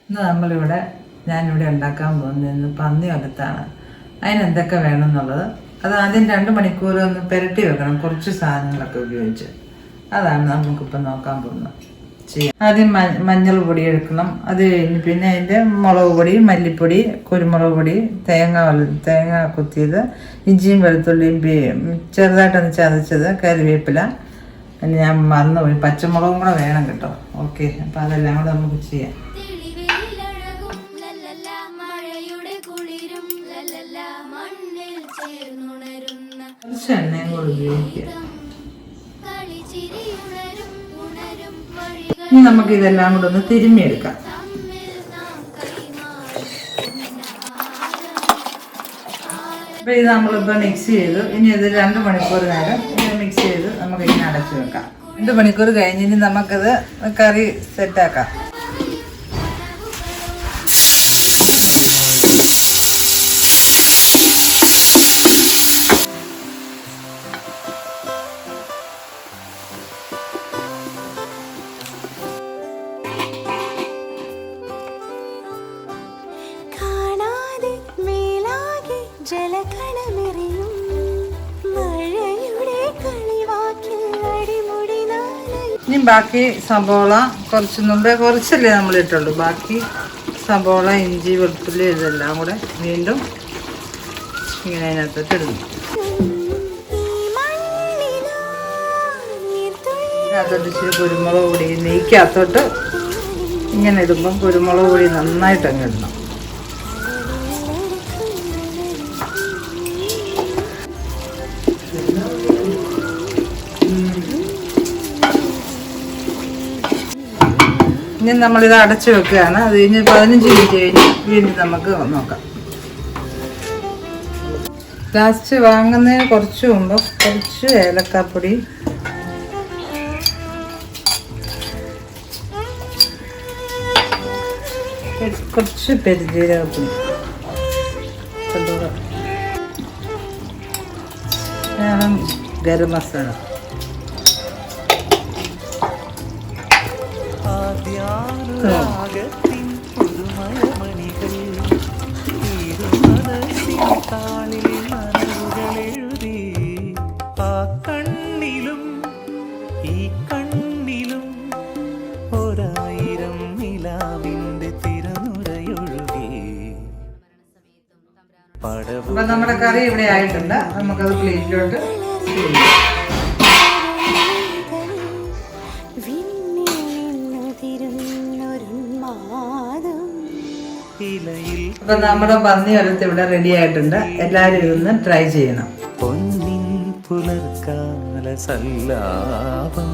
ഇന്ന് നമ്മളിവിടെ ഞാനിവിടെ ഉണ്ടാക്കാൻ പോകുന്നത് പന്നി വലത്താണ്. അതിനെന്തൊക്കെ വേണമെന്നുള്ളത് അത് ആദ്യം 2 മണിക്കൂർ ഒന്ന് പുരട്ടി വെക്കണം, കുറച്ച് സാധനങ്ങളൊക്കെ ഉപയോഗിച്ച്. അതാണ് നമുക്കിപ്പോൾ നോക്കാൻ പോകുന്നത്. ആദ്യം മഞ്ഞൾ പൊടി എടുക്കണം. അത് കഴിഞ്ഞ് പിന്നെ അതിൻ്റെ മുളക് പൊടി, മല്ലിപ്പൊടി, കുരുമുളക് പൊടി, തേങ്ങ കുത്തിയത്, ഇഞ്ചിയും വെളുത്തുള്ളിയും ചെറുതായിട്ടൊന്ന് ചതച്ചത്, കറിവേപ്പില, പിന്നെ ഞാൻ മറന്നുപോയി പച്ചമുളകും കൂടെ വേണം കേട്ടോ. ഓക്കെ, അപ്പോൾ അതെല്ലാം കൂടെ നമുക്ക് ചെയ്യാം. കുറച്ച് എണ്ണയും കൂടെ ഉപയോഗിക്കുക. ഇനി നമുക്ക് ഇതെല്ലാം കൂടെ ഒന്ന് തിരുമ്മിയെടുക്കാം. അപ്പോൾ ഇത് നമ്മളിപ്പോൾ മിക്സ് ചെയ്തു. ഇനി ഇത് 2 മണിക്കൂർ നേരം ഇത് മിക്സ് ചെയ്ത് നമുക്ക് ഇങ്ങനെ അടച്ചു വെക്കാം. 2 മണിക്കൂർ കഴിഞ്ഞ് ഇനി നമുക്കത് കറി സെറ്റാക്കാം. ഇനി ബാക്കി സബോള കുറച്ചല്ലേ നമ്മൾ ഇട്ടുള്ളൂ. ബാക്കി സബോള, ഇഞ്ചി, വെളുത്തുള്ളി ഇതെല്ലാം കൂടെ വീണ്ടും ഇങ്ങനെ അതിനകത്തോട്ട് ഇടുന്നു. അതിനകത്തോട്ട് ഇച്ചിരി കുരുമുളക് പൊടി, നെയ്ക്കകത്തോട്ട് ഇങ്ങനെ ഇടുമ്പം കുരുമുളക് പൊടി നന്നായിട്ട് അങ്ങ് ഇടണം. ഇനി നമ്മളിത് അടച്ചു വെക്കുകയാണ്. അത് കഴിഞ്ഞ് 15 മിനിറ്റ് കഴിഞ്ഞ് വീണ്ടും നമുക്ക് നോക്കാം. ലാസ്റ്റ് വാങ്ങുന്നതിന് കുറച്ച് മുമ്പ് കുറച്ച് ഏലക്കാപ്പൊടി, കുറച്ച് പെരുംജീരകപ്പൊടി, ഗരം മസാല, കണ്ണിലും ഈ കണ്ണിലും 1000 നിലാവിന്റെ തിരനുരയൊഴുകി. അപ്പൊ നമ്മുടെ കറി ഇവിടെ ആയിട്ടുണ്ട്. നമുക്കത് പ്ലേറ്റിലോട്ട് അപ്പൊ നമ്മുടെ പന്നി വലത്ത് ഇവിടെ റെഡി ആയിട്ടുണ്ട്. എല്ലാവരും ഇതൊന്ന് ട്രൈ ചെയ്യണം. പൊന്നിൻ പുലർക്കാല സല്ലാപം.